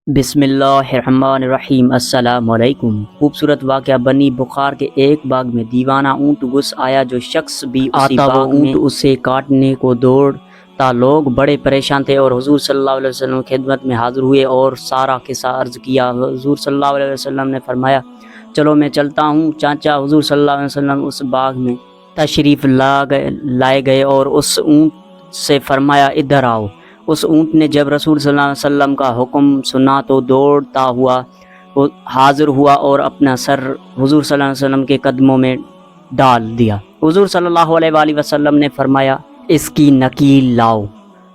بسم اللہ الرحمن الرحیم۔ السلام علیکم۔ خوبصورت واقعہ بنی بخار کے ایک باغ میں دیوانہ اونٹ گھس آیا۔ جو شخص بھی آتا وہ اونٹ اسے کاٹنے کو دوڑتا۔ لوگ بڑے پریشان تھے اور حضور صلی اللہ علیہ وسلم کی خدمت میں حاضر ہوئے اور سارا قصہ عرض کیا۔ حضور صلی اللہ علیہ وسلم نے فرمایا، چلو میں چلتا ہوں چاچا۔ حضور صلی اللہ علیہ وسلم اس باغ میں تشریف لائے گئے اور اس اونٹ سے فرمایا، ادھر آؤ۔ اس اونٹ نے جب رسول صلی اللہ علیہ وسلم کا حکم سنا تو دوڑتا ہوا حاضر ہوا اور اپنا سر حضور صلی اللہ علیہ وسلم کے قدموں میں ڈال دیا۔ حضور صلی اللہ علیہ وآلہ وسلم نے فرمایا، اس کی نکیل لاؤ۔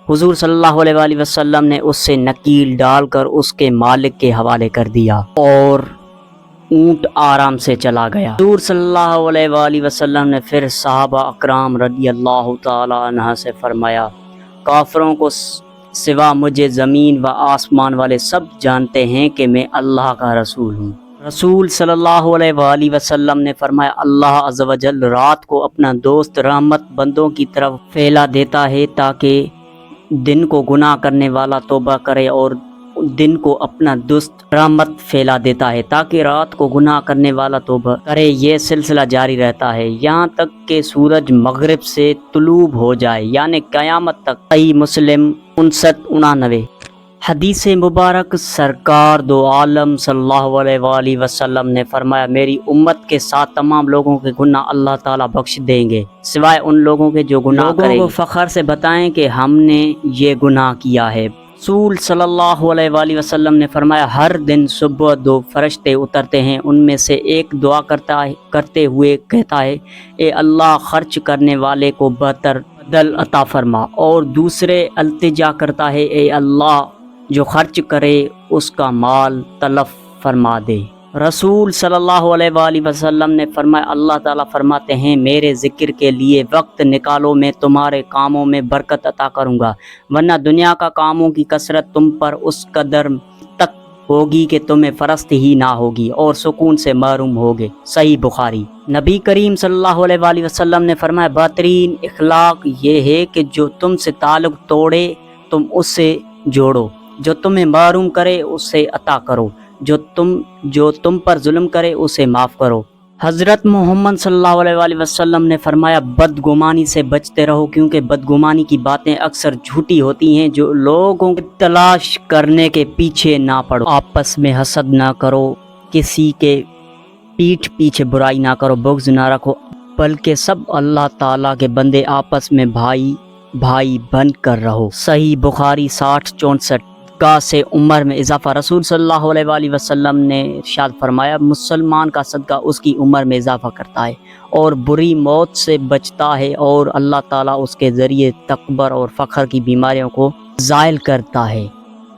حضور صلی اللہ علیہ وآلہ وسلم نے اس سے نکیل ڈال کر اس کے مالک کے حوالے کر دیا اور اونٹ آرام سے چلا گیا۔ حضور صلی اللہ علیہ وآلہ وسلم نے پھر صحابہ اکرام رضی اللہ تعالی عنہ سے فرمایا، کافروں کو سوا مجھے زمین و آسمان والے سب جانتے ہیں کہ میں اللہ کا رسول ہوں۔ رسول صلی اللہ علیہ وآلہ وسلم نے فرمایا، اللہ عز و جل رات کو اپنا دوست رحمت بندوں کی طرف پھیلا دیتا ہے تاکہ دن کو گناہ کرنے والا توبہ کرے، اور دن کو اپنا دوست رحمت پھیلا دیتا ہے تاکہ رات کو گناہ کرنے والا توبہ کرے۔ یہ سلسلہ جاری رہتا ہے یہاں تک کہ سورج مغرب سے طلوع ہو جائے، یعنی قیامت تک۔ صحیح مسلم 5999۔ حدیث مبارک سرکار دو عالم صلی اللہ علیہ وآلہ وسلم نے فرمایا، میری امت کے ساتھ تمام لوگوں کے گناہ اللہ تعالیٰ بخش دیں گے سوائے ان لوگوں کے جو گناہ کریں۔ لوگوں کو فخر سے بتائیں کہ ہم نے یہ گناہ کیا ہے۔ رسول صلی اللہ علیہ وآلہ وسلم نے فرمایا، ہر دن صبح دو فرشتے اترتے ہیں، ان میں سے ایک دعا کرتے ہوئے کہتا ہے، اے اللہ خرچ کرنے والے کو بہتر بدل عطا فرما، اور دوسرے التجا کرتا ہے، اے اللہ جو خرچ کرے اس کا مال تلف فرما دے۔ رسول صلی اللہ علیہ وآلہ وسلم نے فرمایا، اللہ تعالیٰ فرماتے ہیں، میرے ذکر کے لیے وقت نکالو، میں تمہارے کاموں میں برکت عطا کروں گا، ورنہ دنیا کا کاموں کی کثرت تم پر اس قدر تک ہوگی کہ تمہیں فرست ہی نہ ہوگی اور سکون سے محروم ہوگے۔ صحیح بخاری۔ نبی کریم صلی اللہ علیہ وآلہ وسلم نے فرمایا، بہترین اخلاق یہ ہے کہ جو تم سے تعلق توڑے تم اس سے جوڑو، جو تمہیں محروم کرے اس سے عطا کرو، جو تم پر ظلم کرے اسے معاف کرو۔ حضرت محمد صلی اللہ علیہ وآلہ وسلم نے فرمایا، بدگمانی سے بچتے رہو، کیونکہ بدگمانی کی باتیں اکثر جھوٹی ہوتی ہیں۔ جو لوگوں کی تلاش کرنے کے پیچھے نہ پڑو، آپس میں حسد نہ کرو، کسی کے پیٹھ پیچھے برائی نہ کرو، بغض نہ رکھو، بلکہ سب اللہ تعالیٰ کے بندے آپس میں بھائی بن کر رہو۔ صحیح بخاری 6064۔ صدقہ سے عمر میں اضافہ۔ رسول صلی اللہ علیہ وآلہ وسلم نے ارشاد فرمایا، مسلمان کا صدقہ اس کی عمر میں اضافہ کرتا ہے اور بری موت سے بچتا ہے، اور اللہ تعالیٰ اس کے ذریعے تکبر اور فخر کی بیماریوں کو زائل کرتا ہے۔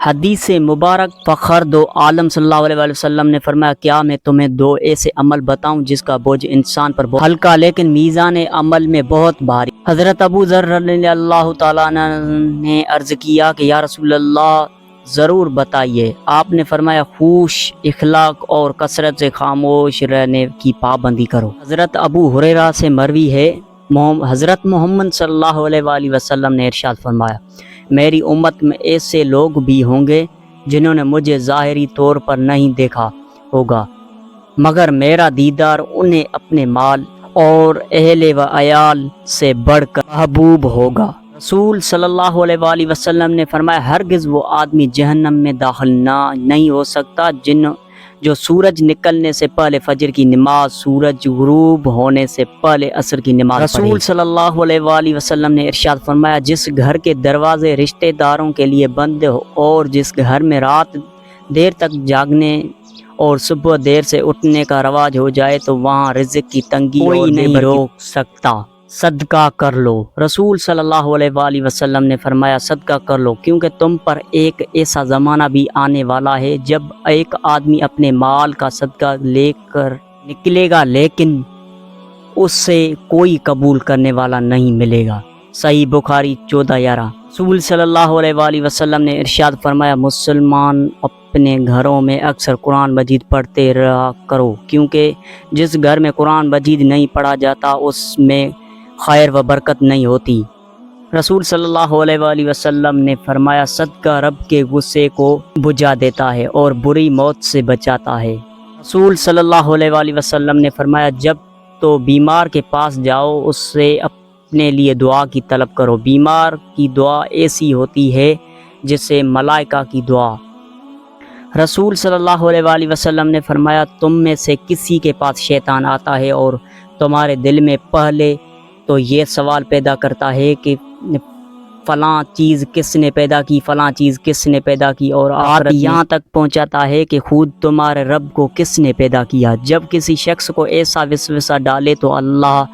حدیث مبارک فخر دو عالم صلی اللہ علیہ وآلہ وسلم نے فرمایا، کیا میں تمہیں دو ایسے عمل بتاؤں جس کا بوجھ انسان پر بہت ہلکا لیکن میزان عمل میں بہت بھاری؟ حضرت ابو ذر رضی اللہ تعالیٰ عنہ نے عرض کیا کہ یا رسول اللہ ضرور بتائیے۔ آپ نے فرمایا، خوش اخلاق اور کثرت سے خاموش رہنے کی پابندی کرو۔ حضرت ابو ہریرہ سے مروی ہے، حضرت محمد صلی اللہ علیہ وآلہ وسلم نے ارشاد فرمایا، میری امت میں ایسے لوگ بھی ہوں گے جنہوں نے مجھے ظاہری طور پر نہیں دیکھا ہوگا، مگر میرا دیدار انہیں اپنے مال اور اہل و عیال سے بڑھ کر محبوب ہوگا۔ رسول صلی اللہ علیہ وآلہ وسلم نے فرمایا، ہرگز وہ آدمی جہنم میں داخل نہیں ہو سکتا جو سورج نکلنے سے پہلے فجر کی نماز، سورج غروب ہونے سے پہلے عصر کی نماز پڑھے۔ رسول صلی اللہ علیہ وآلہ وسلم نے ارشاد فرمایا، جس گھر کے دروازے رشتہ داروں کے لیے بند ہو اور جس گھر میں رات دیر تک جاگنے اور صبح دیر سے اٹھنے کا رواج ہو جائے تو وہاں رزق کی تنگی کوئی نہیں روک سکتا۔ صدقہ کر لو۔ رسول صلی اللہ علیہ وآلہ وسلم نے فرمایا، صدقہ کر لو، کیونکہ تم پر ایک ایسا زمانہ بھی آنے والا ہے جب ایک آدمی اپنے مال کا صدقہ لے کر نکلے گا لیکن اس سے کوئی قبول کرنے والا نہیں ملے گا۔ صحیح بخاری 1411۔ رسول صلی اللہ علیہ وآلہ وسلم نے ارشاد فرمایا، مسلمان اپنے گھروں میں اکثر قرآن مجید پڑھتے رہا کرو، کیونکہ جس گھر میں قرآن مجید نہیں پڑھا جاتا اس میں خیر و برکت نہیں ہوتی۔ رسول صلی اللہ علیہ وآلہ وسلم نے فرمایا صدقہ رب کے غصے کو بجھا دیتا ہے اور بری موت سے بچاتا ہے۔ رسول صلی اللہ علیہ وآلہ وسلم نے فرمایا جب تو بیمار کے پاس جاؤ اس سے اپنے لیے دعا کی طلب کرو، بیمار کی دعا ایسی ہوتی ہے جسے ملائکہ کی دعا۔ رسول صلی اللہ علیہ وآلہ وسلم نے فرمایا تم میں سے کسی کے پاس شیطان آتا ہے اور تمہارے دل میں پہلے تو یہ سوال پیدا کرتا ہے کہ فلاں چیز کس نے پیدا کی، فلاں چیز کس نے پیدا کی، اور آخرت یہاں تک پہنچاتا ہے کہ خود تمہارے رب کو کس نے پیدا کیا۔ جب کسی شخص کو ایسا وسوسہ ڈالے تو اللہ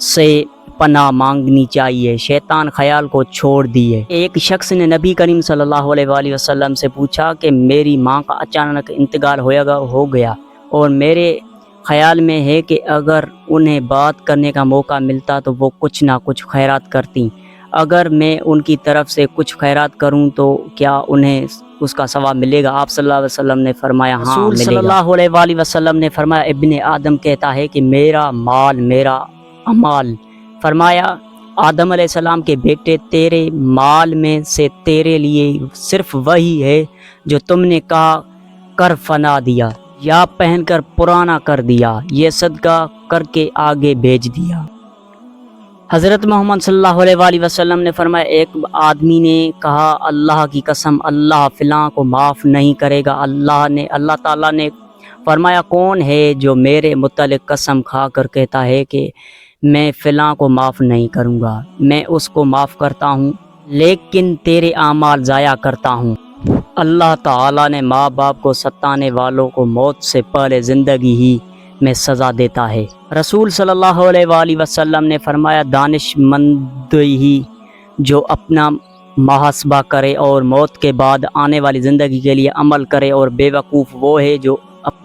سے پناہ مانگنی چاہیے، شیطان خیال کو چھوڑ دیے۔ ایک شخص نے نبی کریم صلی اللہ علیہ وآلہ وسلم سے پوچھا کہ میری ماں کا اچانک انتقال ہو گیا اور میرے خیال میں ہے کہ اگر انہیں بات کرنے کا موقع ملتا تو وہ کچھ نہ کچھ خیرات کرتیں، اگر میں ان کی طرف سے کچھ خیرات کروں تو کیا انہیں اس کا ثواب ملے گا؟ آپ صلی اللہ علیہ وسلم نے فرمایا ہاں ملے گا۔ رسول صلی اللہ علیہ وآلہ وسلم نے فرمایا ابن آدم کہتا ہے کہ میرا مال میرا اعمال، فرمایا آدم علیہ السلام کے بیٹے تیرے مال میں سے تیرے لیے صرف وہی ہے جو تم نے کہا کر فنا دیا یا پہن کر پرانا کر دیا، یہ صدقہ کر کے آگے بھیج دیا۔ حضرت محمد صلی اللہ علیہ وآلہ وسلم نے فرمایا ایک آدمی نے کہا اللہ کی قسم اللہ فلاں کو معاف نہیں کرے گا۔ اللہ تعالیٰ نے فرمایا کون ہے جو میرے متعلق قسم کھا کر کہتا ہے کہ میں فلاں کو معاف نہیں کروں گا، میں اس کو معاف کرتا ہوں لیکن تیرے اعمال ضائع کرتا ہوں۔ اللہ تعالیٰ نے ماں باپ کو ستانے والوں کو موت سے پہلے زندگی ہی میں سزا دیتا ہے۔ رسول صلی اللہ علیہ وآلہ وسلم نے فرمایا دانش مند ہی جو اپنا محاسبہ کرے اور موت کے بعد آنے والی زندگی کے لیے عمل کرے، اور بے وقوف وہ ہے جو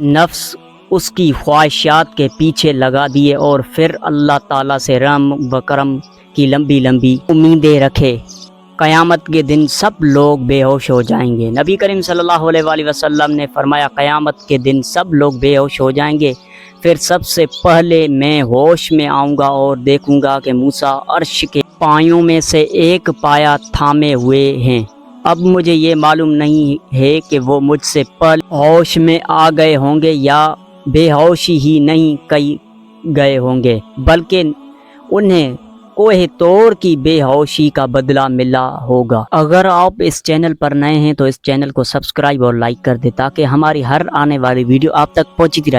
نفس اس کی خواہشات کے پیچھے لگا دیے اور پھر اللہ تعالیٰ سے رحم و کرم کی لمبی لمبی امیدیں رکھے۔ قیامت کے دن سب لوگ بے ہوش ہو جائیں گے۔ نبی کریم صلی اللہ علیہ وآلہ وسلم نے فرمایا قیامت کے دن سب لوگ بے ہوش ہو جائیں گے، پھر سب سے پہلے میں ہوش میں آؤں گا اور دیکھوں گا کہ موسیٰ عرش کے پایوں میں سے ایک پایا تھامے ہوئے ہیں۔ اب مجھے یہ معلوم نہیں ہے کہ وہ مجھ سے پہلے ہوش میں آ گئے ہوں گے یا بے ہوشی ہی نہیں کئی گئے ہوں گے، بلکہ انہیں کوہ طور کی بے ہوشی کا بدلہ ملا ہوگا۔ اگر آپ اس چینل پر نئے ہیں تو اس چینل کو سبسکرائب اور لائک کر دیں تاکہ ہماری ہر آنے والی ویڈیو آپ تک پہنچتی رہے۔